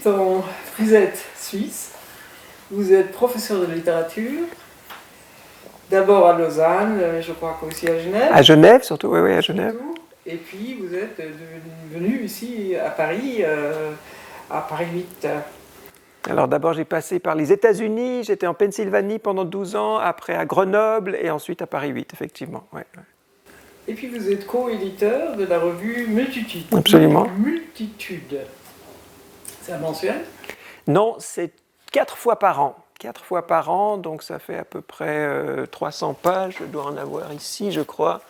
Vous êtes suisse, vous êtes professeur de littérature, d'abord à Lausanne, je crois qu'aussi à Genève. À Genève, surtout, oui, à Genève. Et puis vous êtes venu ici à Paris 8. Alors d'abord j'ai passé par les États-Unis, j'étais en Pennsylvanie pendant 12 ans, après à Grenoble et ensuite à Paris 8, effectivement. Ouais. Et puis vous êtes co-éditeur de la revue Multitude. Absolument. Multitude. C'est un mensuel ? Non, c'est 4 fois par an. 4 fois par an, donc ça fait à peu près 300 pages, je dois en avoir ici, je crois.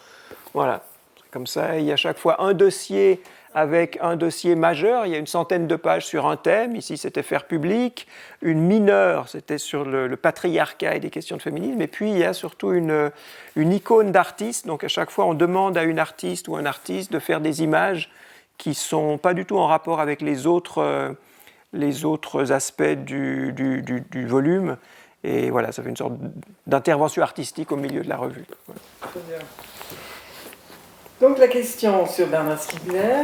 Voilà, comme ça, il y a chaque fois un dossier avec un dossier majeur, il y a une centaine de pages sur un thème, ici c'était faire public, une mineure, c'était sur le patriarcat et des questions de féminisme, et puis il y a surtout une icône d'artiste, donc à chaque fois on demande à une artiste ou un artiste de faire des images qui ne sont pas du tout en rapport avec les autres aspects du volume, et voilà, ça fait une sorte d'intervention artistique au milieu de la revue. Voilà. Très bien. Donc la question sur Bernard Stiegler,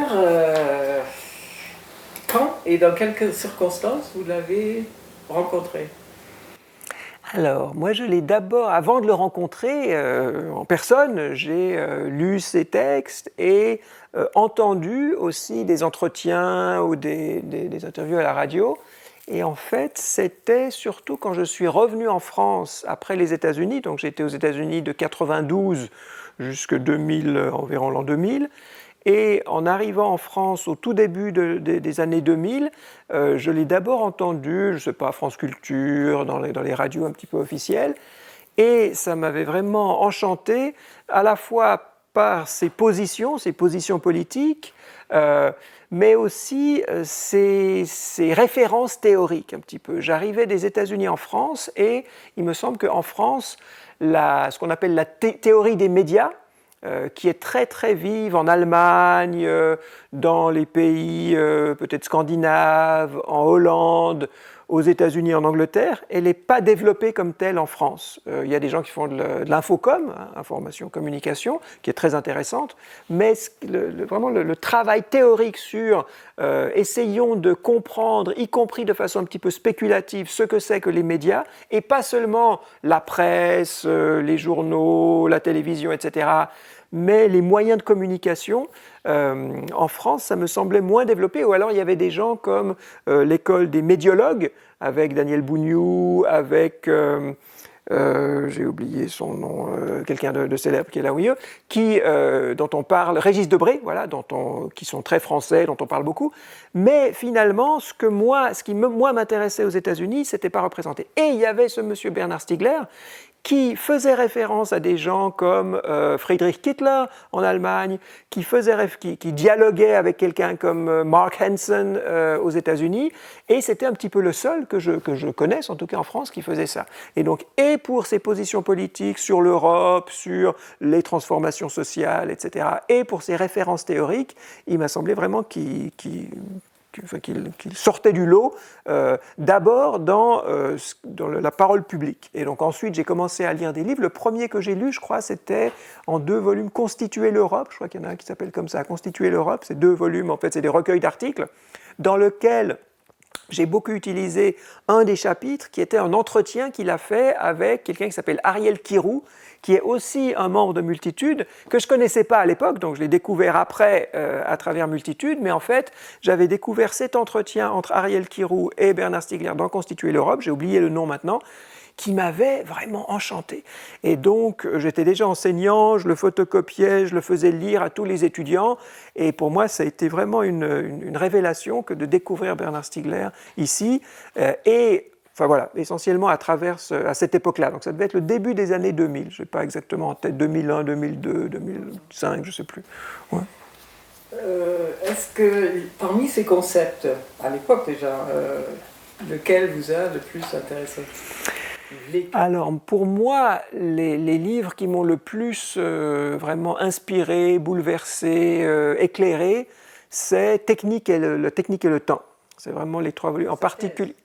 quand et dans quelles circonstances vous l'avez rencontré ? Alors, moi je l'ai d'abord, avant de le rencontrer en personne, j'ai lu ses textes et entendu aussi des entretiens ou des interviews à la radio. Et en fait, c'était surtout quand je suis revenu en France après les États-Unis, donc j'étais aux États-Unis de 92 jusqu'à 2000, environ l'an 2000, et en arrivant en France au tout début des années 2000, je l'ai d'abord entendu, je ne sais pas, France Culture, dans les radios un petit peu officielles, et ça m'avait vraiment enchanté, à la fois par ses positions politiques, mais aussi ses références théoriques un petit peu. J'arrivais des États-Unis en France, et il me semble qu'en France, ce qu'on appelle la théorie des médias, qui est très très vive en Allemagne, dans les pays peut-être scandinaves, en Hollande, aux États-Unis, en Angleterre, elle n'est pas développée comme telle en France. Il y a des gens qui font de l'infocom, information, communication, qui est très intéressante, mais vraiment le travail théorique sur essayons de comprendre, y compris de façon un petit peu spéculative, ce que c'est que les médias, et pas seulement la presse, les journaux, la télévision, etc., mais les moyens de communication, en France, ça me semblait moins développé, ou alors il y avait des gens comme l'école des médiologues, avec Daniel Bougnou, avec, j'ai oublié son nom, quelqu'un de célèbre qui est là au milieu, dont on parle, Régis Debray, voilà, qui sont très français, dont on parle beaucoup, mais finalement, ce qui m'intéressait aux États-Unis, c'était pas représenté. Et il y avait ce monsieur Bernard Stiegler, qui faisait référence à des gens comme Friedrich Kittler en Allemagne, qui dialoguait avec quelqu'un comme Mark Hansen aux États-Unis, et c'était un petit peu le seul que je connaisse, en tout cas en France, qui faisait ça. Et donc, et pour ses positions politiques sur l'Europe, sur les transformations sociales, etc., et pour ses références théoriques, il m'a semblé vraiment qu'il sortait du lot, d'abord dans la parole publique. Et donc ensuite, j'ai commencé à lire des livres. Le premier que j'ai lu, je crois, c'était en 2 volumes, Constituer l'Europe. Je crois qu'il y en a un qui s'appelle comme ça, Constituer l'Europe. C'est 2 volumes, en fait, c'est des recueils d'articles, dans lesquels j'ai beaucoup utilisé un des chapitres qui était un entretien qu'il a fait avec quelqu'un qui s'appelle Ariel Kirou, qui est aussi un membre de Multitude, que je ne connaissais pas à l'époque, donc je l'ai découvert après à travers Multitude, mais en fait, j'avais découvert cet entretien entre Ariel Kirou et Bernard Stiegler dans Constituer l'Europe, j'ai oublié le nom maintenant, qui m'avait vraiment enchanté. Et donc, j'étais déjà enseignant, je le photocopiais, je le faisais lire à tous les étudiants, et pour moi, ça a été vraiment une révélation que de découvrir Bernard Stiegler ici, enfin voilà, essentiellement à cette époque-là. Donc ça devait être le début des années 2000, je ne sais pas exactement en tête, 2001, 2002, 2005, je ne sais plus. Ouais. Est-ce que parmi ces concepts, à l'époque déjà, lequel vous a le plus intéressé ? Alors pour moi, les livres qui m'ont le plus vraiment inspiré, bouleversé, éclairé, c'est Technique et le temps. C'est vraiment les 3 volumes, en particulier.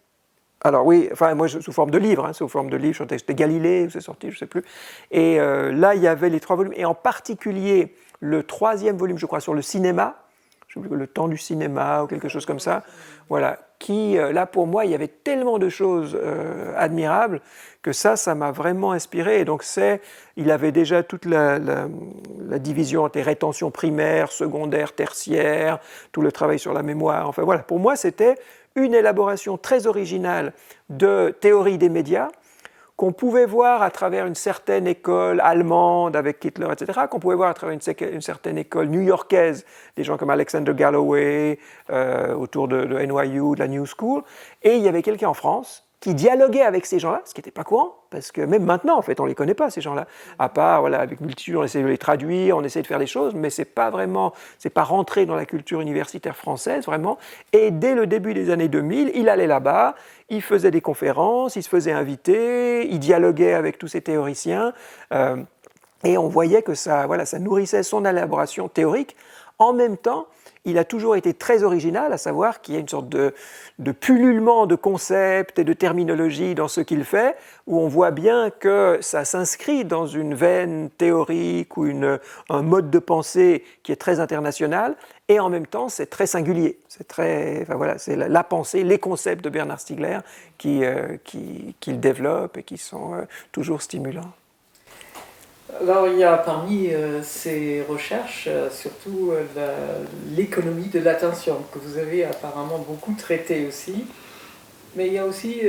Alors oui, enfin moi sous forme de livre, c'était Galilée, c'est sorti, je ne sais plus. Et là, il y avait les 3 volumes, et en particulier le 3e volume, je crois, sur le cinéma, je sais plus, le temps du cinéma ou quelque chose comme ça, voilà, qui, là pour moi, il y avait tellement de choses admirables que ça m'a vraiment inspiré. Et donc il avait déjà toute la division entre les rétentions primaires, secondaires, tertiaires, tout le travail sur la mémoire. Enfin voilà, pour moi c'était une élaboration très originale de théorie des médias qu'on pouvait voir à travers une certaine école allemande avec Hitler, etc., qu'on pouvait voir à travers une certaine école new-yorkaise, des gens comme Alexander Galloway, autour de NYU, de la New School, et il y avait quelqu'un en France qui dialoguait avec ces gens-là, ce qui n'était pas courant, parce que même maintenant, en fait, on ne les connaît pas, ces gens-là. À part, voilà, avec Multitude, on essaie de les traduire, on essaie de faire des choses, mais c'est pas rentré dans la culture universitaire française, vraiment. Et dès le début des années 2000, il allait là-bas, il faisait des conférences, il se faisait inviter, il dialoguait avec tous ces théoriciens, et on voyait que ça nourrissait son élaboration théorique. En même temps, il a toujours été très original, à savoir qu'il y a une sorte de pullulement de concepts et de terminologie dans ce qu'il fait, où on voit bien que ça s'inscrit dans une veine théorique ou un mode de pensée qui est très international, et en même temps c'est très singulier. C'est la pensée, les concepts de Bernard Stiegler qu'il développe et qui sont toujours stimulants. Alors, il y a parmi ces recherches surtout l'économie de l'attention, que vous avez apparemment beaucoup traité aussi, mais il y a aussi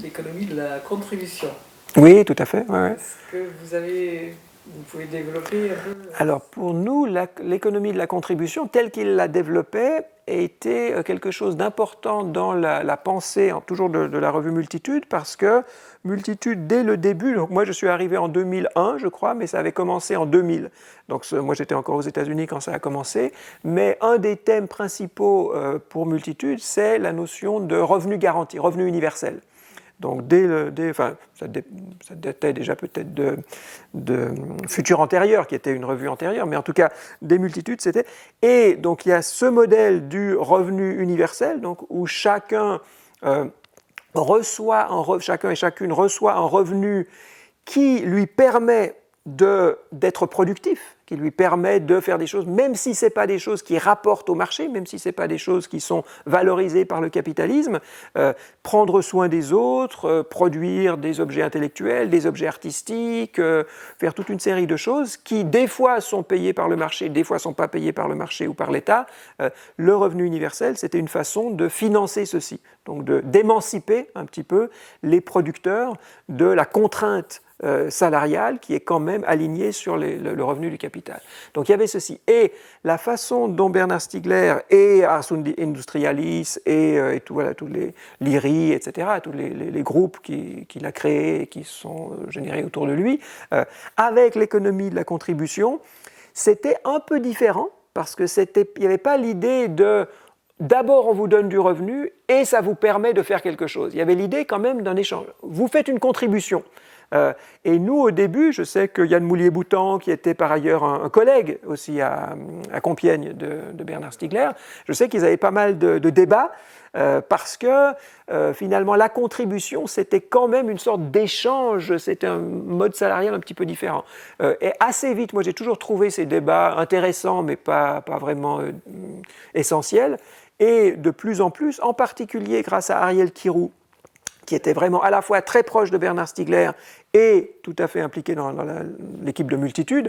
l'économie de la contribution. Oui, tout à fait. Ouais. Est-ce que vous pouvez développer un peu? Alors, pour nous, l'économie de la contribution, telle qu'il l'a développée, a été quelque chose d'important dans la pensée, toujours de la revue Multitude, parce que Multitude, dès le début, donc moi je suis arrivé en 2001, je crois, mais ça avait commencé en 2000. Donc moi j'étais encore aux États-Unis quand ça a commencé, mais un des thèmes principaux pour Multitude, c'est la notion de revenu garanti, revenu universel. Donc ça datait déjà peut-être de Futur Antérieur, qui était une revue antérieure, mais en tout cas, des Multitudes, c'était... Et donc il y a ce modèle du revenu universel, donc, où chacun chacun et chacune reçoit un revenu qui lui permet d'être productif, qui lui permet de faire des choses, même si ce n'est pas des choses qui rapportent au marché, même si ce n'est pas des choses qui sont valorisées par le capitalisme, prendre soin des autres, produire des objets intellectuels, des objets artistiques, faire toute une série de choses qui, des fois, sont payées par le marché, des fois, ne sont pas payées par le marché ou par l'État. Le revenu universel, c'était une façon de financer ceci, donc d'émanciper un petit peu les producteurs de la contrainte salariale qui est quand même alignée sur le revenu du capital. Donc il y avait ceci. Et la façon dont Bernard Stiegler et Ars Industrialis et tous les l'IRI, etc., tous les groupes qu'il a créés et qui sont générés autour de lui, avec l'économie de la contribution, c'était un peu différent parce qu'il n'y avait pas l'idée de d'abord on vous donne du revenu et ça vous permet de faire quelque chose. Il y avait l'idée quand même d'un échange. Vous faites une contribution. Et nous, au début, je sais que Yann Moulier-Boutan, qui était par ailleurs un collègue aussi à Compiègne de Bernard Stiegler, je sais qu'ils avaient pas mal de débats parce que finalement la contribution, c'était quand même une sorte d'échange, c'était un mode salarial un petit peu différent. Et assez vite, moi j'ai toujours trouvé ces débats intéressants, mais pas vraiment essentiels. Et de plus en plus, en particulier grâce à Ariel Kirou, qui était vraiment à la fois très proche de Bernard Stiegler et tout à fait impliqué dans l'équipe de Multitude,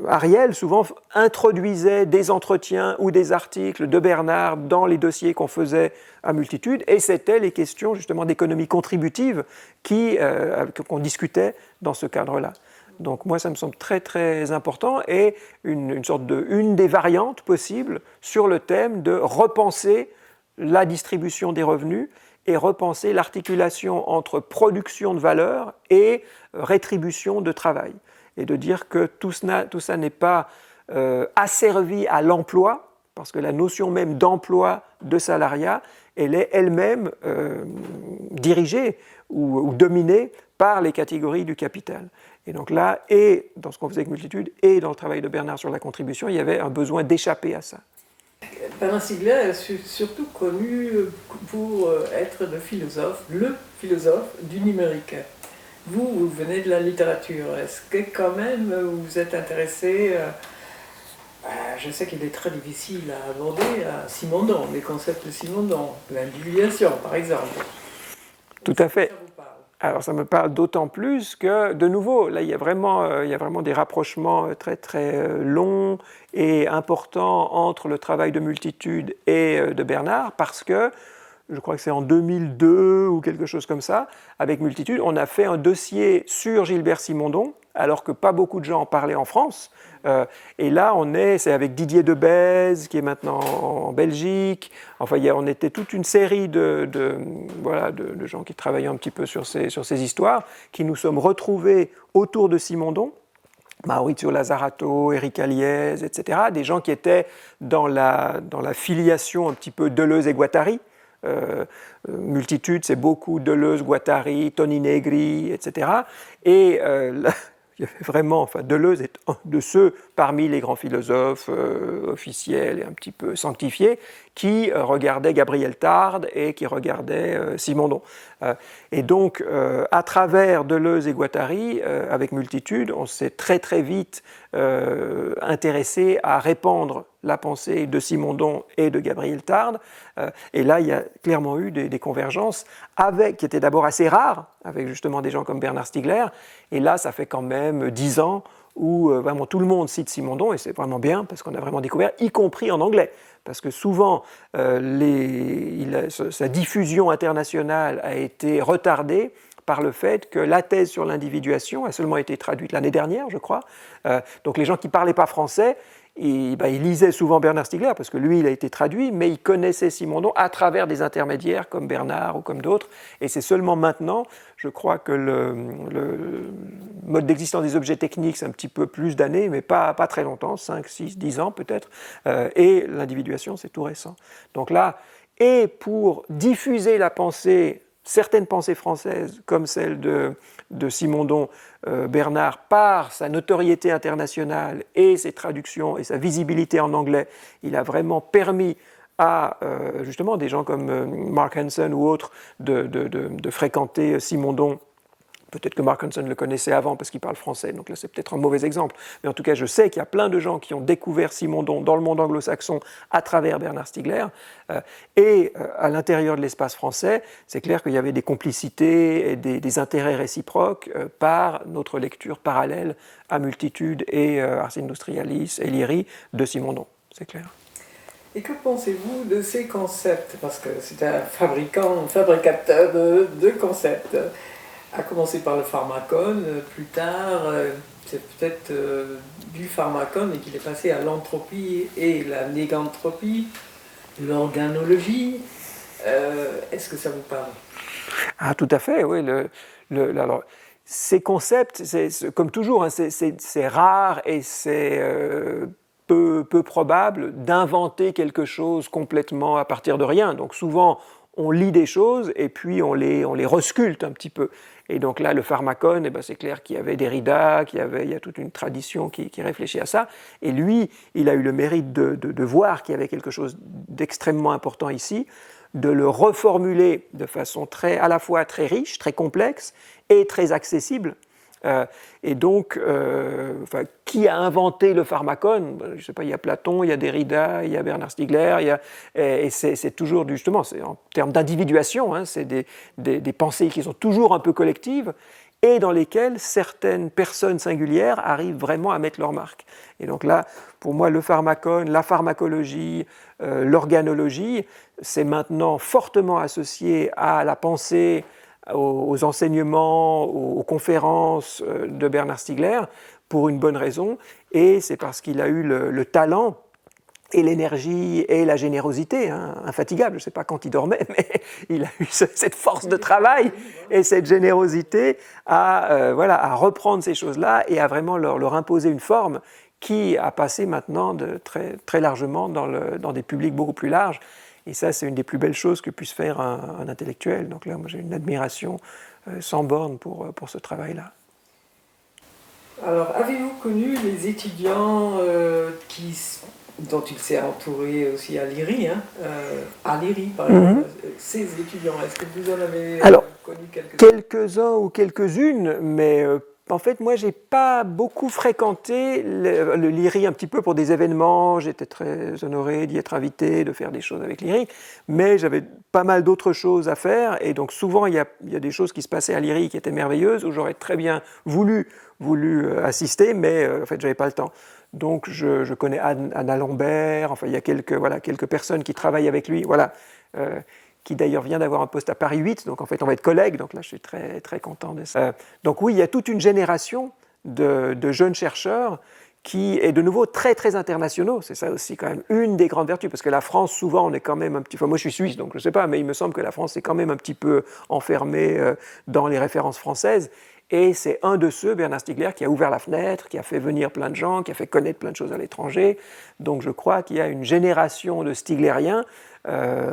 Ariel souvent introduisait des entretiens ou des articles de Bernard dans les dossiers qu'on faisait à Multitude, et c'était les questions justement d'économie contributive qu'on discutait dans ce cadre-là. Donc moi, ça me semble très très important et une des variantes possibles sur le thème de repenser la distribution des revenus et repenser l'articulation entre production de valeur et rétribution de travail. Et de dire que tout ça n'est pas asservi à l'emploi, parce que la notion même d'emploi, de salariat, elle est elle-même dirigée ou dominée par les catégories du capital. Et donc là, et dans ce qu'on faisait avec Multitude, et dans le travail de Bernard sur la contribution, il y avait un besoin d'échapper à ça. Bernard Stiegler est surtout connu pour être le philosophe du numérique. Vous venez de la littérature. Est-ce que quand même vous êtes intéressé je sais qu'il est très difficile à aborder à Simondon, les concepts de Simondon, l'individuation par exemple. Tout à fait. Ça vous parle. Alors ça me parle d'autant plus que, de nouveau, là il y a vraiment des rapprochements très très longs et importants entre le travail de Multitude et de Bernard, parce que je crois que c'est en 2002 ou quelque chose comme ça, avec Multitude, on a fait un dossier sur Gilbert Simondon, alors que pas beaucoup de gens en parlaient en France. Et là, c'est avec Didier Debèze, qui est maintenant en Belgique. Enfin, on était toute une série voilà, de gens qui travaillaient un petit peu sur ces histoires, qui nous sommes retrouvés autour de Simondon. Maurizio Lazzarato, Eric Aliès, etc., des gens qui étaient dans la filiation un petit peu Deleuze et Guattari. Multitude, c'est beaucoup Deleuze, Guattari, Toni Negri, etc. Et il y avait vraiment, enfin, Deleuze est un de ceux parmi les grands philosophes officiels et un petit peu sanctifiés qui regardaient Gabriel Tarde et qui regardaient Simondon. Et donc, à travers Deleuze et Guattari, avec Multitude, on s'est très très vite intéressé à répandre la pensée de Simondon et de Gabriel Tarde. Et là, il y a clairement eu des convergences qui étaient d'abord assez rares, avec justement des gens comme Bernard Stiegler. Et là, ça fait quand même 10 ans où vraiment tout le monde cite Simondon, et c'est vraiment bien, parce qu'on a vraiment découvert, y compris en anglais. Parce que souvent, sa diffusion internationale a été retardée par le fait que la thèse sur l'individuation a seulement été traduite l'année dernière, je crois. Donc les gens qui ne parlaient pas français, ils lisaient souvent Bernard Stiegler, parce que lui, il a été traduit, mais ils connaissaient Simondon à travers des intermédiaires comme Bernard ou comme d'autres. Et c'est seulement maintenant, je crois que le mode d'existence des objets techniques, c'est un petit peu plus d'années, mais pas très longtemps, 5, 6, 10 ans peut-être. Et l'individuation, c'est tout récent. Donc là, et pour diffuser la pensée, certaines pensées françaises, comme celle de Simondon, Bernard, par sa notoriété internationale et ses traductions et sa visibilité en anglais, il a vraiment permis à justement des gens comme Mark Hansen ou autres de fréquenter Simondon. Peut-être que Mark Hansen le connaissait avant parce qu'il parle français, donc là c'est peut-être un mauvais exemple. Mais en tout cas, je sais qu'il y a plein de gens qui ont découvert Simondon dans le monde anglo-saxon à travers Bernard Stiegler. Et à l'intérieur de l'espace français, c'est clair qu'il y avait des complicités et des intérêts réciproques par notre lecture parallèle à Multitude et Ars Industrialis et Lyri de Simondon, c'est clair. Et que pensez-vous de ces concepts? Parce que c'est un fabricateur de concepts. À commencer par le pharmacone, plus tard, c'est peut-être du pharmacone et qu'il est passé à l'entropie et la négantropie, l'organologie. Est-ce que ça vous parle? Ah, tout à fait, oui. Alors, ces concepts, comme toujours, hein, c'est rare et c'est peu probable d'inventer quelque chose complètement à partir de rien. Donc souvent, on lit des choses et puis on les resculpte un petit peu. Et donc là, le pharmacone, eh ben, c'est clair qu'il y avait Derrida, il y a toute une tradition qui réfléchit à ça. Et lui, il a eu le mérite de voir qu'il y avait quelque chose d'extrêmement important ici, de le reformuler de façon à la fois très riche, très complexe et très accessible. Et donc, qui a inventé le pharmacone? Je ne sais pas, il y a Platon, il y a Derrida, il y a Bernard Stiegler, et c'est toujours, justement, c'est en termes d'individuation, hein, c'est des pensées qui sont toujours un peu collectives, et dans lesquelles certaines personnes singulières arrivent vraiment à mettre leur marque. Et donc là, pour moi, le pharmacone, la pharmacologie, l'organologie, c'est maintenant fortement associé à la pensée, aux enseignements, aux conférences de Bernard Stiegler, pour une bonne raison, et c'est parce qu'il a eu le talent et l'énergie et la générosité, hein, infatigable, je ne sais pas quand il dormait, mais il a eu cette force de travail et cette générosité à reprendre ces choses-là et à vraiment leur imposer une forme qui a passé maintenant très, très largement dans des publics beaucoup plus larges. Et ça, c'est une des plus belles choses que puisse faire un intellectuel. Donc là, moi, j'ai une admiration sans borne pour ce travail-là. Alors, avez-vous connu les étudiants dont il s'est entouré aussi à Lyri, à Lyri par exemple, ces étudiants, est-ce que vous en avez connu quelques-uns? Quelques-uns ou quelques-unes, mais en fait, moi, j'ai pas beaucoup fréquenté le l'IRI un petit peu pour des événements. J'étais très honoré d'y être invité, de faire des choses avec l'IRI, mais j'avais pas mal d'autres choses à faire. Et donc, souvent, il y a des choses qui se passaient à l'IRI qui étaient merveilleuses, où j'aurais très bien voulu assister, mais en fait, j'avais pas le temps. Donc, je connais Anna Lambert. Enfin, il y a quelques personnes qui travaillent avec lui. Voilà. Qui d'ailleurs vient d'avoir un poste à Paris 8, donc en fait on va être collègues, donc là je suis très, très content de ça. Donc oui, il y a toute une génération de jeunes chercheurs qui est de nouveau très, très internationaux. C'est ça aussi quand même une des grandes vertus, parce que la France, souvent, on est quand même un petit... Enfin, moi je suis suisse, donc je ne sais pas, mais il me semble que la France est quand même un petit peu enfermée dans les références françaises. Et c'est un de ceux, Bernard Stiegler, qui a ouvert la fenêtre, qui a fait venir plein de gens, qui a fait connaître plein de choses à l'étranger. Donc je crois qu'il y a une génération de Stigleriens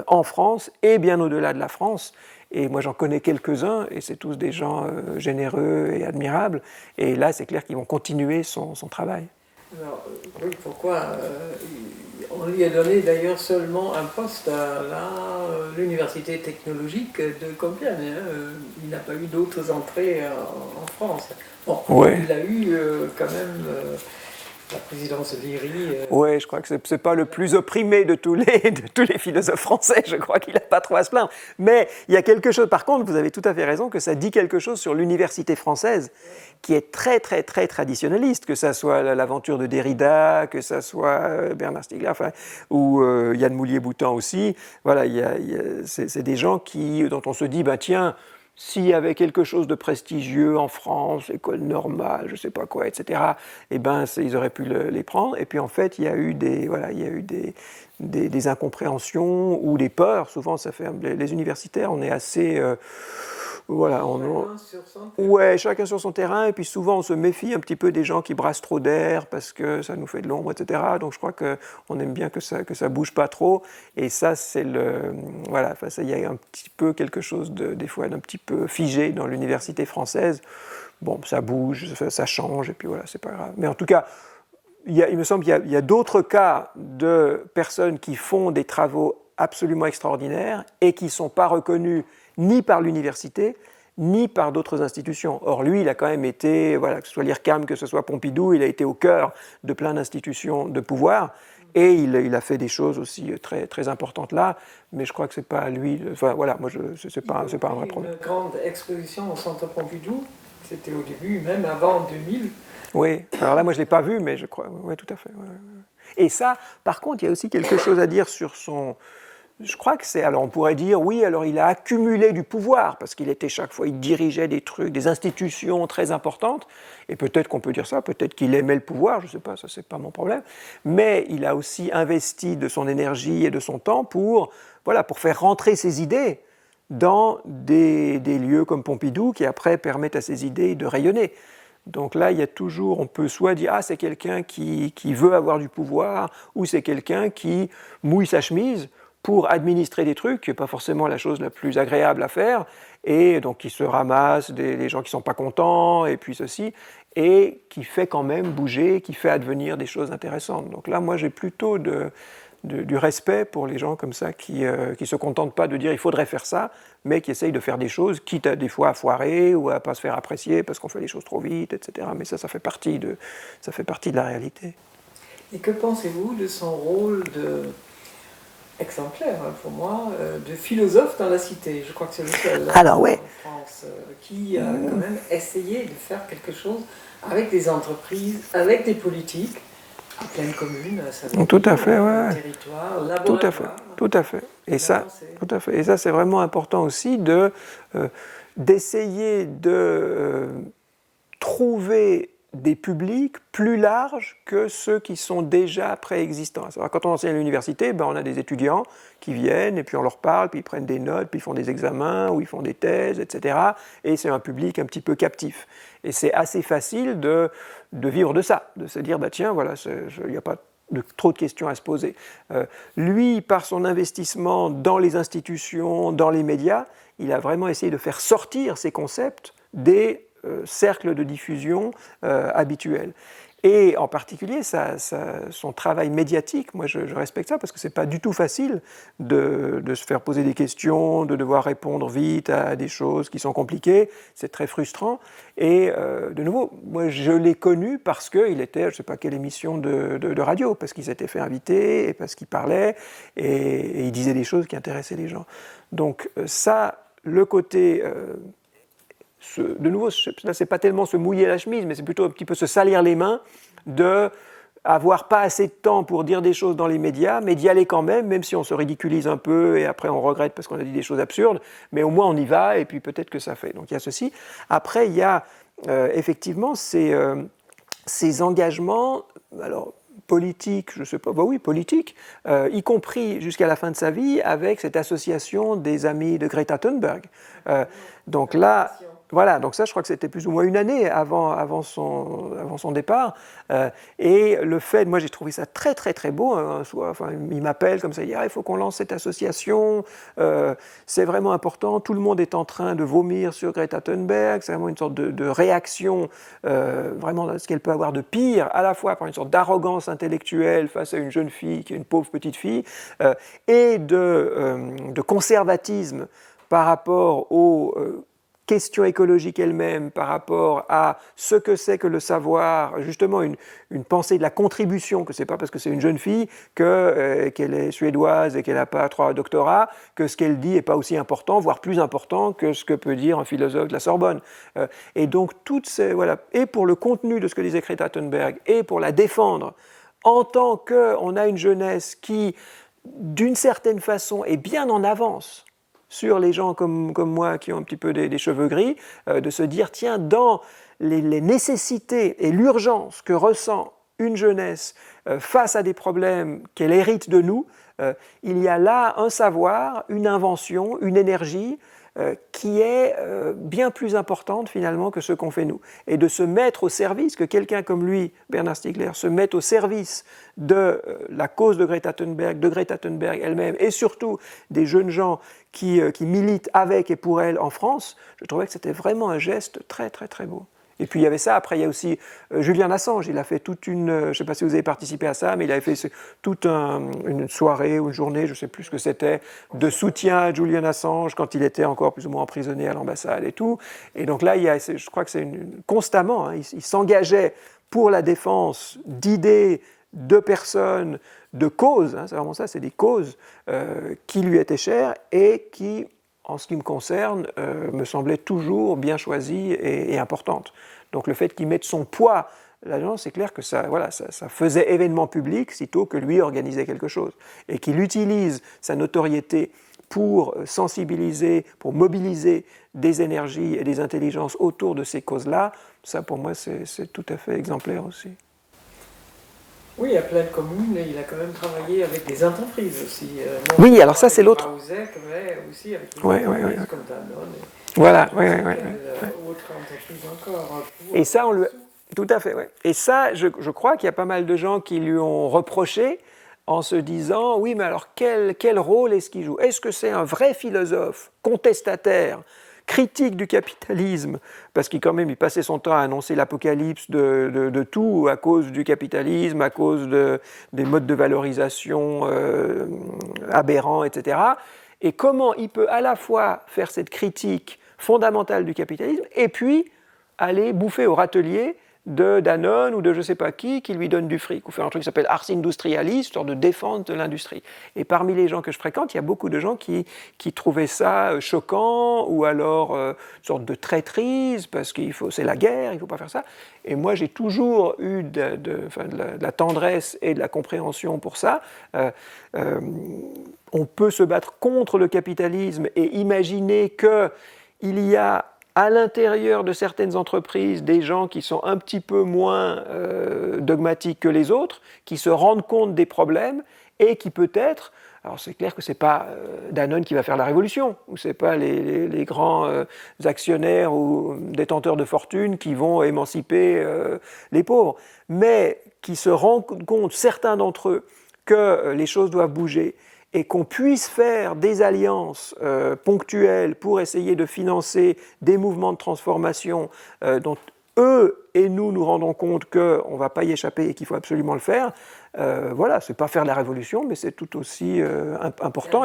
en France et bien au-delà de la France. Et moi j'en connais quelques-uns, et c'est tous des gens généreux et admirables. Et là, c'est clair qu'ils vont continuer son travail. Alors, oui, pourquoi on lui a donné d'ailleurs seulement un poste à l'université technologique de Compiègne. Il n'a pas eu d'autres entrées en France. Bon, ouais. Il a eu quand même la présidence de l'IRI. Oui, je crois que ce n'est pas le plus opprimé de tous les philosophes français. Je crois qu'il n'a pas trop à se plaindre. Mais il y a quelque chose, par contre, vous avez tout à fait raison, que ça dit quelque chose sur l'université française, qui est très, très, très traditionnaliste, que ça soit l'aventure de Derrida, que ça soit Bernard Stiegler, enfin, ou Yann Moulier-Boutan aussi. Voilà, c'est des gens dont on se dit, ben, tiens, s'il y avait quelque chose de prestigieux en France, école normale, je ne sais pas quoi, etc., eh ben, ils auraient pu les prendre. Et puis en fait, il y a eu des incompréhensions ou des peurs. Souvent, ça fait les universitaires, on est assez... chacun sur son terrain, et puis souvent on se méfie un petit peu des gens qui brassent trop d'air parce que ça nous fait de l'ombre, etc. Donc je crois qu'on aime bien que ça bouge pas trop, et ça c'est il y a un petit peu quelque chose des fois d'un petit peu figé dans l'université française. Bon, ça bouge, ça change, et puis voilà, c'est pas grave. Mais en tout cas, il me semble qu'il y a d'autres cas de personnes qui font des travaux absolument extraordinaires et qui ne sont pas reconnus ni par l'université, ni par d'autres institutions. Or, lui, il a quand même été, que ce soit l'IRCAM, que ce soit Pompidou, il a été au cœur de plein d'institutions de pouvoir, et il a fait des choses aussi très, très importantes là, mais je crois que ce n'est pas lui... moi, ce n'est pas un vrai problème. Une grande exposition au Centre Pompidou, c'était au début, même avant 2000. Oui, alors là, moi, je ne l'ai pas vu, mais je crois... Oui, tout à fait. Ouais. Et ça, par contre, il y a aussi quelque chose à dire sur son... Je crois que alors on pourrait dire, oui, alors il a accumulé du pouvoir, parce qu'il était chaque fois, il dirigeait des trucs, des institutions très importantes, et peut-être qu'on peut dire ça, peut-être qu'il aimait le pouvoir, je ne sais pas, ça c'est pas mon problème, mais il a aussi investi de son énergie et de son temps pour faire rentrer ses idées dans des lieux comme Pompidou, qui après permettent à ces idées de rayonner. Donc là, il y a toujours, on peut soit dire, c'est quelqu'un qui veut avoir du pouvoir, ou c'est quelqu'un qui mouille sa chemise pour administrer des trucs, qui n'est pas forcément la chose la plus agréable à faire, et donc qui se ramasse des gens qui ne sont pas contents, et puis ceci, et qui fait quand même bouger, qui fait advenir des choses intéressantes. Donc là, moi, j'ai plutôt du respect pour les gens comme ça, qui ne se contentent pas de dire « il faudrait faire ça », mais qui essayent de faire des choses, quitte à des fois à foirer, ou à ne pas se faire apprécier, parce qu'on fait les choses trop vite, etc. Mais ça fait partie de la réalité. Et que pensez-vous de son rôle exemplaire, pour moi, de philosophe dans la cité? Je crois que c'est le seul en France qui a quand même essayé de faire quelque chose avec des entreprises, avec des politiques, en pleine commune, tout à fait, territoire, laboratoire. Tout à fait. Et ça, c'est vraiment important aussi d'essayer de trouver des publics plus larges que ceux qui sont déjà préexistants. Alors, quand on enseigne à l'université, on a des étudiants qui viennent, et puis on leur parle, puis ils prennent des notes, puis ils font des examens, ou ils font des thèses, etc. Et c'est un public un petit peu captif. Et c'est assez facile de vivre de ça, de se dire, tiens, il n'y a pas trop de questions à se poser. Lui, par son investissement dans les institutions, dans les médias, il a vraiment essayé de faire sortir ces concepts des cercles de diffusion habituels. Et en particulier, son travail médiatique, moi je respecte ça parce que ce n'est pas du tout facile de se faire poser des questions, de devoir répondre vite à des choses qui sont compliquées. C'est très frustrant. Et de nouveau, moi je l'ai connu parce qu'il était, je ne sais pas quelle émission de radio, parce qu'il s'était fait inviter et parce qu'il parlait et il disait des choses qui intéressaient les gens. Donc ça, le côté... de nouveau, là, c'est pas tellement se mouiller la chemise, mais c'est plutôt un petit peu se salir les mains de avoir pas assez de temps pour dire des choses dans les médias, mais d'y aller quand même si on se ridiculise un peu et après on regrette parce qu'on a dit des choses absurdes, mais au moins on y va et puis peut-être que ça fait. Donc il y a ceci. Après, il y a effectivement ces engagements, alors politiques, je ne sais pas, bah oui, politiques, y compris jusqu'à la fin de sa vie avec cette association des amis de Greta Thunberg. Donc là... Voilà, donc ça, je crois que c'était plus ou moins une année avant son départ. Et le fait, moi j'ai trouvé ça très très très beau. Enfin, il m'appelle comme ça, il dit il faut qu'on lance cette association, c'est vraiment important, tout le monde est en train de vomir sur Greta Thunberg, c'est vraiment une sorte de réaction, vraiment ce qu'elle peut avoir de pire, à la fois par une sorte d'arrogance intellectuelle face à une jeune fille qui est une pauvre petite fille, et de conservatisme par rapport aux... question écologique elle-même par rapport à ce que c'est que le savoir, justement une pensée de la contribution, que ce n'est pas parce que c'est une jeune fille qu'elle est suédoise et qu'elle n'a pas 3 doctorats, que ce qu'elle dit n'est pas aussi important, voire plus important que ce que peut dire un philosophe de la Sorbonne. Et donc, toutes ces, voilà, et pour le contenu de ce que disait Greta Thunberg, et pour la défendre, en tant qu'on a une jeunesse qui, d'une certaine façon, est bien en avance sur les gens comme moi qui ont un petit peu des cheveux gris, de se dire, tiens, dans les nécessités et l'urgence que ressent une jeunesse face à des problèmes qu'elle hérite de nous, il y a là un savoir, une invention, une énergie qui est bien plus importante finalement que ce qu'on fait nous. Et de se mettre au service, que quelqu'un comme lui, Bernard Stiegler, se mette au service de la cause de Greta Thunberg elle-même, et surtout des jeunes gens qui militent avec et pour elle en France, je trouvais que c'était vraiment un geste très très très beau. Et puis il y avait ça, après il y a aussi Julian Assange, il a fait toute une, je ne sais pas si vous avez participé à ça, mais il avait fait toute une soirée ou une journée, je ne sais plus ce que c'était, de soutien à Julian Assange quand il était encore plus ou moins emprisonné à l'ambassade et tout. Et donc là, je crois que c'est constamment, hein, il s'engageait pour la défense d'idées, de personnes, de causes, hein, c'est vraiment ça, c'est des causes qui lui étaient chères et qui, en ce qui me concerne, me semblait toujours bien choisie et importante. Donc le fait qu'il mette son poids là-dedans, c'est clair que ça faisait événement public sitôt que lui organisait quelque chose. Et qu'il utilise sa notoriété pour sensibiliser, pour mobiliser des énergies et des intelligences autour de ces causes-là, ça pour moi c'est tout à fait exemplaire aussi. Oui, à Pleine Commune, il a quand même travaillé avec des entreprises aussi. Oui, alors ça c'est l'autre. Mais aussi avec des entreprises comme Danone. Voilà, Autre entreprise encore. Et ça, tout à fait, ouais. Et ça, je crois qu'il y a pas mal de gens qui lui ont reproché en se disant, oui, mais alors quel rôle est-ce qu'il joue ? Est-ce que c'est un vrai philosophe contestataire, critique du capitalisme, parce qu'il quand même il passait son temps à annoncer l'apocalypse de tout à cause du capitalisme, à cause des modes de valorisation aberrants, etc. Et comment il peut à la fois faire cette critique fondamentale du capitalisme et puis aller bouffer au râtelier de Danone ou de je ne sais pas qui lui donne du fric, ou faire un truc qui s'appelle Ars Industrialis, histoire de défense de l'industrie. Et parmi les gens que je fréquente, il y a beaucoup de gens qui trouvaient ça choquant, ou alors une sorte de traîtrise, parce c'est la guerre, il ne faut pas faire ça. Et moi, j'ai toujours eu de la tendresse et de la compréhension pour ça. On peut se battre contre le capitalisme et imaginer qu'il y a à l'intérieur de certaines entreprises des gens qui sont un petit peu moins dogmatiques que les autres, qui se rendent compte des problèmes et qui peut-être, alors c'est clair que ce n'est pas Danone qui va faire la révolution, ou ce n'est pas les grands actionnaires ou détenteurs de fortune qui vont émanciper les pauvres, mais qui se rendent compte, certains d'entre eux, que les choses doivent bouger, et qu'on puisse faire des alliances ponctuelles pour essayer de financer des mouvements de transformation dont eux et nous rendons compte qu'on ne va pas y échapper et qu'il faut absolument le faire, voilà, c'est pas faire la révolution, mais c'est tout aussi important.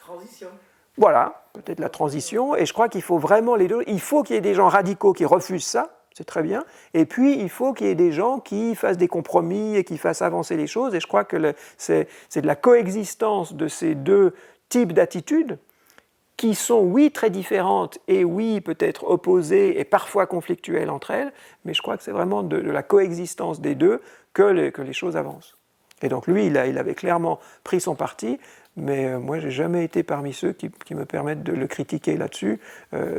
Transition. Voilà, peut-être la transition, et je crois qu'il faut vraiment les deux. Il faut qu'il y ait des gens radicaux qui refusent ça, c'est très bien, et puis il faut qu'il y ait des gens qui fassent des compromis et qui fassent avancer les choses, et je crois que c'est de la coexistence de ces deux types d'attitudes qui sont, oui, très différentes, et oui, peut-être opposées et parfois conflictuelles entre elles, mais je crois que c'est vraiment de la coexistence des deux que les choses avancent. Et donc lui, il avait clairement pris son parti, mais moi, je n'ai jamais été parmi ceux qui me permettent de le critiquer là-dessus.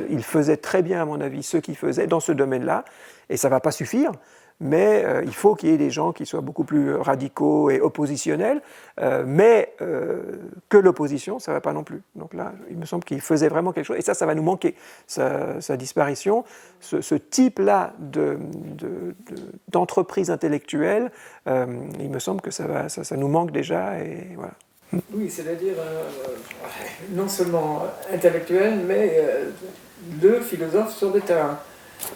Il faisait très bien, à mon avis, ce qu'il faisait dans ce domaine-là, et ça ne va pas suffire, mais il faut qu'il y ait des gens qui soient beaucoup plus radicaux et oppositionnels, mais que l'opposition, ça ne va pas non plus. Donc là, il me semble qu'il faisait vraiment quelque chose, et ça va nous manquer, sa disparition. Ce type-là d'entreprise intellectuelle, il me semble que ça nous manque déjà, et voilà. Oui, c'est-à-dire non seulement intellectuel, mais le philosophe sur le terrain.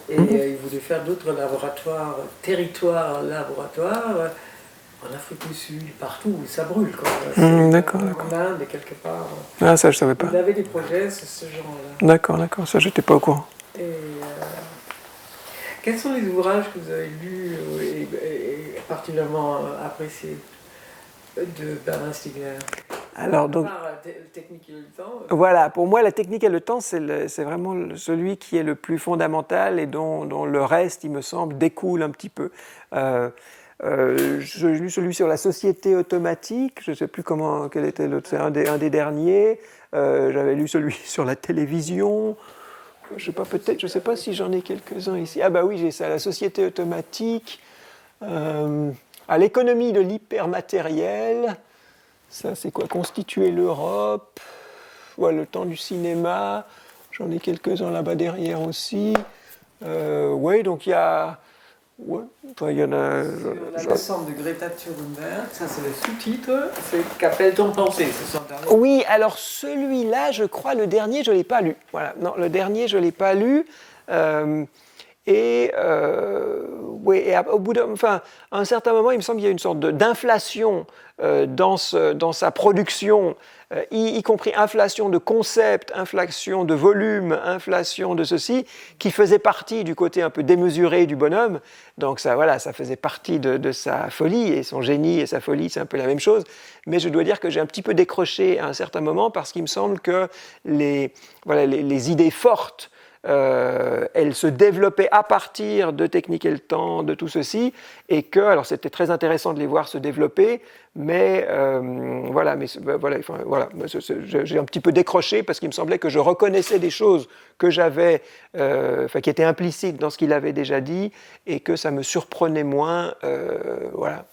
Et il voulait faire d'autres laboratoires, laboratoires, en Afrique du Sud, partout, où ça brûle. D'accord. En Inde et quelque part. Ah, ça, je ne savais pas. Il avait des projets sur ce genre-là. D'accord, ça, je n'étais pas au courant. Et quels sont les ouvrages que vous avez lus et particulièrement appréciés de Bernard Stiegler? Alors, donc, technique et le temps. Voilà, pour moi, la technique et le temps, c'est vraiment celui qui est le plus fondamental et dont le reste, il me semble, découle un petit peu. J'ai lu celui sur la société automatique, je ne sais plus quel était l'autre, c'est un des derniers. J'avais lu celui sur la télévision. Je ne sais pas si j'en ai quelques-uns ici. Ah bah oui, j'ai ça, la société automatique, à l'économie de l'hypermatériel. Ça, c'est quoi? Constituer l'Europe, ouais, le temps du cinéma, j'en ai quelques-uns là-bas derrière aussi. Oui, donc il y a... Ouais, enfin, il y en a... Sur la descente de Greta Thunberg, ça c'est le sous-titre, c'est Qu'appelle-t-on penser? Oui, alors celui-là, je crois, le dernier, je ne l'ai pas lu. Voilà, non, le dernier, je ne l'ai pas lu. Et au bout à un certain moment, il me semble qu'il y a une sorte d'inflation dans sa production, y compris inflation de concept, inflation de volume, inflation de ceci, qui faisait partie du côté un peu démesuré du bonhomme. Donc ça, voilà, ça faisait partie de sa folie, et son génie et sa folie, c'est un peu la même chose. Mais je dois dire que j'ai un petit peu décroché à un certain moment, parce qu'il me semble que les idées fortes, elle se développait à partir de Technique et le temps, de tout ceci, et que, alors c'était très intéressant de les voir se développer, mais j'ai un petit peu décroché parce qu'il me semblait que je reconnaissais des choses que j'avais, qui étaient implicites dans ce qu'il avait déjà dit, et que ça me surprenait moins, voilà.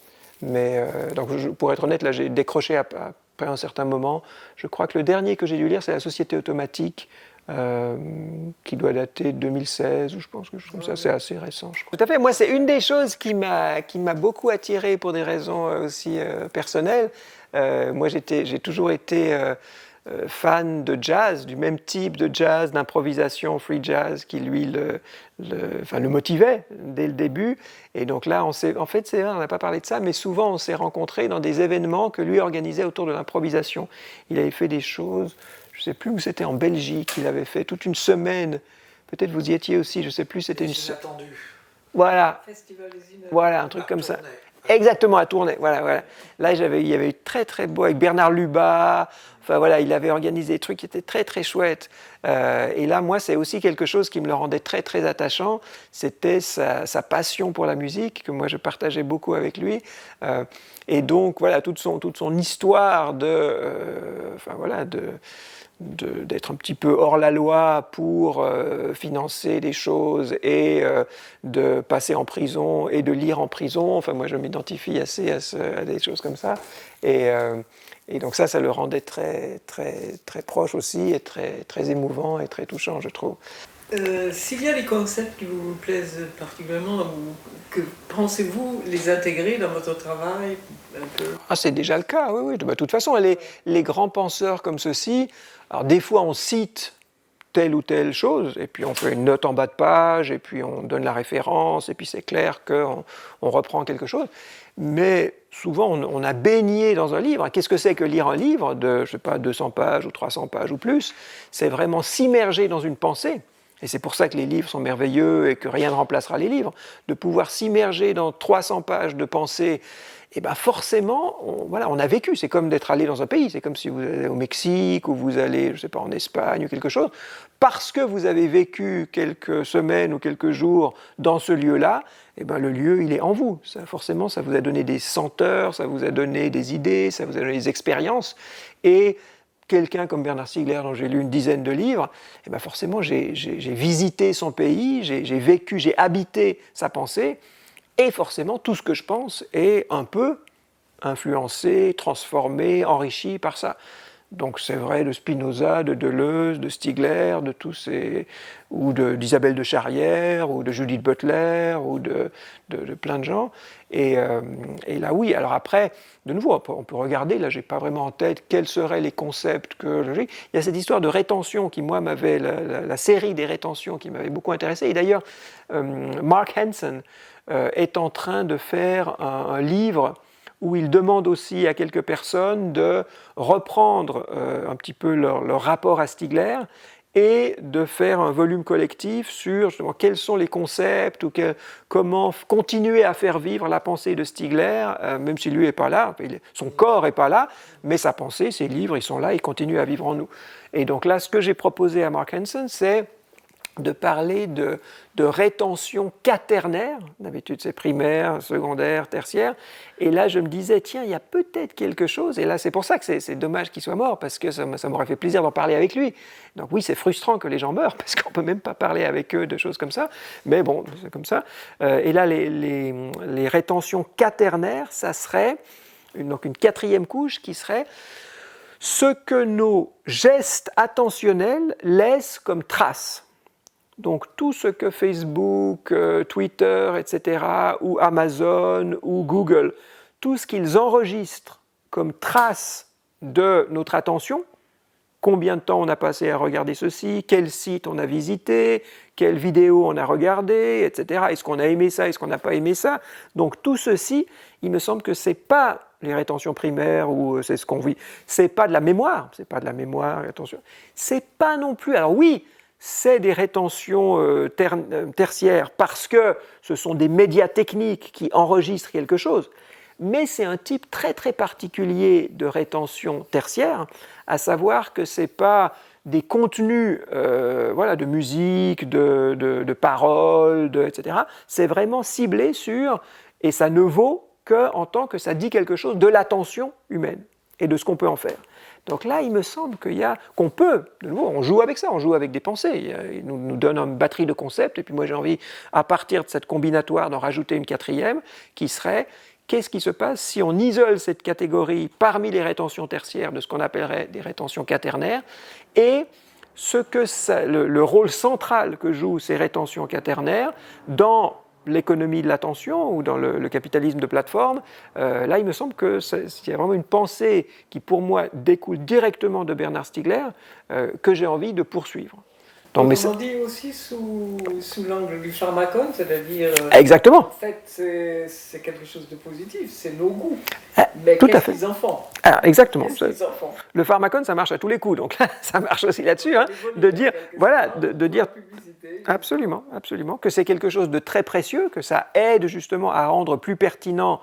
Mais donc, pour être honnête, là, j'ai décroché après un certain moment. Je crois que le dernier que j'ai dû lire, c'est La société automatique, qui doit dater de 2016, ou je pense que ça, c'est assez récent, je crois. Tout à fait, moi, c'est une des choses qui m'a beaucoup attiré pour des raisons aussi personnelles. Moi, j'ai toujours été fan de jazz, du même type de jazz, d'improvisation, free jazz, qui lui le motivait dès le début. Et donc là, en fait, c'est vrai, on n'a pas parlé de ça, mais souvent on s'est rencontrés dans des événements que lui organisait autour de l'improvisation. Il avait fait des choses, je ne sais plus où c'était, en Belgique, il avait fait toute une semaine, peut-être vous y étiez aussi, je ne sais plus, c'était une semaine. Voilà, voilà, un truc comme ça. Exactement, à Tournai, voilà. Là, il y avait eu très très beau, avec Bernard Lubat, enfin voilà, il avait organisé des trucs qui étaient très très chouettes. Et là, moi, c'est aussi quelque chose qui me le rendait très très attachant, c'était sa passion pour la musique, que moi je partageais beaucoup avec lui. Et donc, voilà, toute son histoire d'être un petit peu hors la loi pour financer des choses et de passer en prison et de lire en prison. Enfin, moi, je m'identifie assez à des choses comme ça. Et donc ça le rendait très, très, très proche aussi, et très, très émouvant et très touchant, je trouve. S'il y a des concepts qui vous plaisent particulièrement, que pensez-vous les intégrer dans votre travail un peu? C'est déjà le cas, oui. De toute façon, les grands penseurs comme ceux-ci, alors des fois on cite telle ou telle chose, et puis on fait une note en bas de page, et puis on donne la référence, et puis c'est clair qu'on reprend quelque chose. Mais souvent, on a baigné dans un livre. Qu'est-ce que c'est que lire un livre de, je sais pas, 200 pages ou 300 pages ou plus? C'est vraiment s'immerger dans une pensée. Et c'est pour ça que les livres sont merveilleux et que rien ne remplacera les livres. De pouvoir s'immerger dans 300 pages de pensée, et ben forcément, on a vécu. C'est comme d'être allé dans un pays. C'est comme si vous allez au Mexique ou vous allez, je sais pas, en Espagne ou quelque chose. Parce que vous avez vécu quelques semaines ou quelques jours dans ce lieu-là, et ben le lieu, il est en vous. Forcément, ça vous a donné des senteurs, ça vous a donné des idées, ça vous a donné des expériences. Et quelqu'un comme Bernard Stiegler, dont j'ai lu une dizaine de livres, et ben forcément, j'ai visité son pays, j'ai vécu, j'ai habité sa pensée. Et forcément, tout ce que je pense est un peu influencé, transformé, enrichi par ça. Donc c'est vrai de Spinoza, de Deleuze, de Stiegler, de tous ces, ou d'Isabelle de Charrière, ou de Judith Butler, ou de plein de gens. Et là, oui. Alors après, de nouveau, on peut regarder. Là, j'ai pas vraiment en tête quels seraient les concepts que j'ai. Il y a cette histoire de rétention qui, moi, m'avait la série des rétentions qui m'avait beaucoup intéressé. Et d'ailleurs, Mark Hansen est en train de faire un livre où il demande aussi à quelques personnes de reprendre un petit peu leur rapport à Stiegler et de faire un volume collectif sur justement quels sont les concepts ou comment continuer à faire vivre la pensée de Stiegler, même si lui n'est pas là, son corps n'est pas là, mais sa pensée, ses livres, ils sont là, ils continuent à vivre en nous. Et donc là, ce que j'ai proposé à Mark Hansen, c'est de parler de rétention quaternaire, d'habitude c'est primaire, secondaire, tertiaire, et là je me disais, tiens, il y a peut-être quelque chose, et là c'est pour ça que c'est dommage qu'il soit mort, parce que ça m'aurait fait plaisir d'en parler avec lui. Donc oui, c'est frustrant que les gens meurent, parce qu'on ne peut même pas parler avec eux de choses comme ça, mais bon, c'est comme ça. Et là, les rétentions quaternaires, ça serait donc une quatrième couche qui serait ce que nos gestes attentionnels laissent comme traces. Donc tout ce que Facebook, Twitter, etc., ou Amazon, ou Google, tout ce qu'ils enregistrent comme trace de notre attention, combien de temps on a passé à regarder ceci, quel site on a visité, quelle vidéo on a regardé, etc., est-ce qu'on a aimé ça, est-ce qu'on n'a pas aimé ça. Donc tout ceci, il me semble que ce n'est pas les rétentions primaires ou c'est ce qu'on vit, c'est pas de la mémoire, attention, c'est pas non plus, alors oui, c'est des rétentions tertiaires parce que ce sont des médias techniques qui enregistrent quelque chose, mais c'est un type très très particulier de rétention tertiaire, à savoir que ce n'est pas des contenus de musique, de paroles, etc. C'est vraiment ciblé sur, et ça ne vaut qu'en tant que ça dit quelque chose de l'attention humaine et de ce qu'on peut en faire. Donc là, il me semble qu'on peut, de nouveau, on joue avec ça, on joue avec des pensées. Il nous donne une batterie de concepts, et puis moi j'ai envie, à partir de cette combinatoire, d'en rajouter une quatrième, qui serait, qu'est-ce qui se passe si on isole cette catégorie parmi les rétentions tertiaires de ce qu'on appellerait des rétentions quaternaires, et le rôle central que jouent ces rétentions quaternaires dans l'économie de l'attention ou dans le capitalisme de plateforme, là il me semble qu'il y a vraiment une pensée qui pour moi découle directement de Bernard Stiegler que j'ai envie de poursuivre. Donc, on dit aussi sous l'angle du pharmacone, c'est-à-dire exactement. En fait c'est quelque chose de positif, c'est nos goûts. Mais qu'est-ce qu'ils en font? Alors, exactement. Qu'est-ce qu'ils en font? Le pharmacone, ça marche à tous les coups, donc là, ça marche aussi là-dessus, hein, de dire, voilà, de dire, absolument, absolument, que c'est quelque chose de très précieux, que ça aide justement à rendre plus pertinentes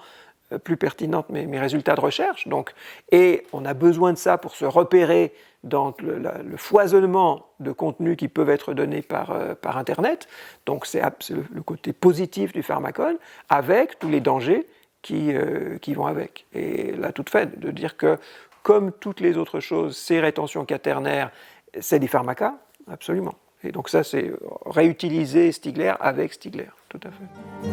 mes résultats de recherche, donc, et on a besoin de ça pour se repérer dans le foisonnement de contenus qui peuvent être donnés par Internet, donc c'est le côté positif du pharmacone, avec tous les dangers qui vont avec. Et là, toute fait, de dire que, comme toutes les autres choses, ces rétentions quaternaires, c'est des pharmacas, absolument. Et donc ça, c'est réutiliser Stiegler avec Stiegler, tout à fait.